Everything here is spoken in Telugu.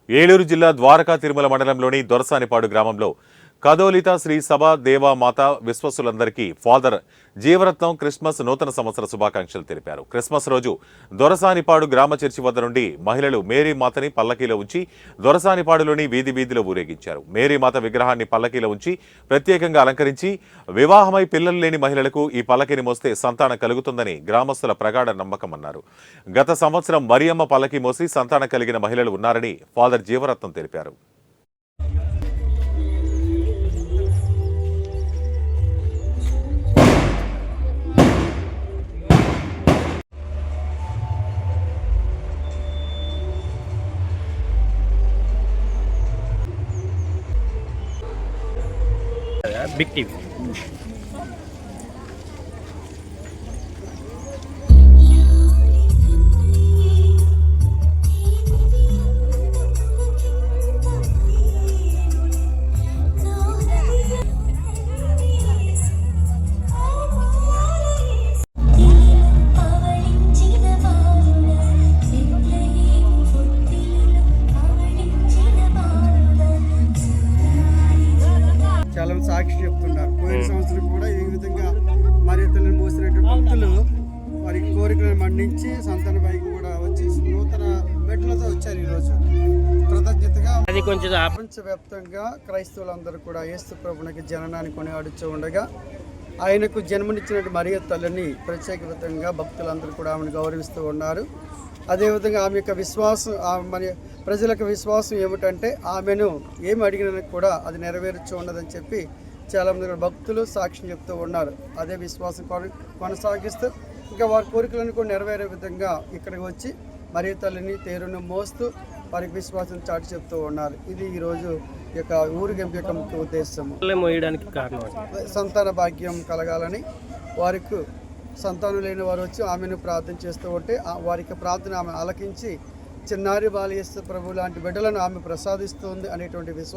ఏలూరు జిల్లా ద్వారకా తిరుమల మండలంలోని దొరసానిపాడు గ్రామంలో కదోలిత శ్రీ సభా దేవామాత విశ్వసులందరికీ ఫాదర్ జీవరత్నం క్రిస్మస్ నూతన సంవత్సర శుభాకాంక్షలు తెలిపారు. క్రిస్మస్ రోజు దొరసానిపాడు గ్రామ చర్చి వద్ద నుండి మహిళలు మేరీ మాతని పల్లకీలో ఉంచి దొరసానిపాడులోని వీధిలో ఊరేగించారు. మేరీ మాత విగ్రహాన్ని పల్లకీలో ఉంచి ప్రత్యేకంగా అలంకరించి వివాహమై పిల్లలు లేని మహిళలకు ఈ పల్లకీని మోస్తే సంతానం కలుగుతుందని గ్రామస్తుల ప్రగాఢ నమ్మకమన్నారు. గత సంవత్సరం మరియమ్మ పల్లకీ మోసి సంతానం కలిగిన మహిళలు ఉన్నారని ఫాదర్ జీవరత్నం తెలిపారు. बिग टीवी చాలా సాక్షి చెప్తున్నారు. పోయిన సంవత్సరం కూడా ఈ విధంగా మరి తల్లిని మోసినటువంటి భక్తులు వారి కోరికలను మన్నించి సంతాన పైకి కూడా వచ్చి నూతన మెట్లతో వచ్చారు. ఈరోజు కృతజ్ఞతగా అది కొంచెం ప్రపంచవ్యాప్తంగా క్రైస్తవులందరూ కూడా యేసు ప్రభునికి జననాన్ని కొనియాడుతూ ఉండగా ఆయనకు జన్మనిచ్చినట్టు మరియ తల్లిని ప్రత్యేకంగా భక్తులందరూ కూడా ఆమెను గౌరవిస్తూ ఉన్నారు. అదేవిధంగా ఆమె యొక్క విశ్వాసం మరి ప్రజలకు విశ్వాసం ఏమిటంటే ఆమెను ఏమి అడిగినా కూడా అది నెరవేర్చు ఉండదని చెప్పి చాలామంది భక్తులు సాక్ష్యం చెప్తూ ఉన్నారు. అదే విశ్వాసం కొనసాగిస్తూ ఇంకా వారి కోరికలను కూడా నెరవేరే విధంగా ఇక్కడికి వచ్చి మరియ తల్లిని తేరును మోస్తూ వారికి విశ్వాసం చాటి చెప్తూ ఉన్నారు. ఇది ఈరోజు ఈ యొక్క ఊరేగింపు యొక్క ముఖ్య ఉద్దేశము. మోయడానికి కారణం సంతాన భాగ్యం కలగాలని వారికి సంతానం లేని వారు వచ్చి ఆమెను ప్రార్థన చేస్తూ ఉంటే వారికి ప్రార్థన ఆమె ఆలకించి చిన్నారి బాలయేసు ప్రభు లాంటి బిడ్డలను ఆమె ప్రసాదిస్తుంది అనేటువంటి విశ్వాసం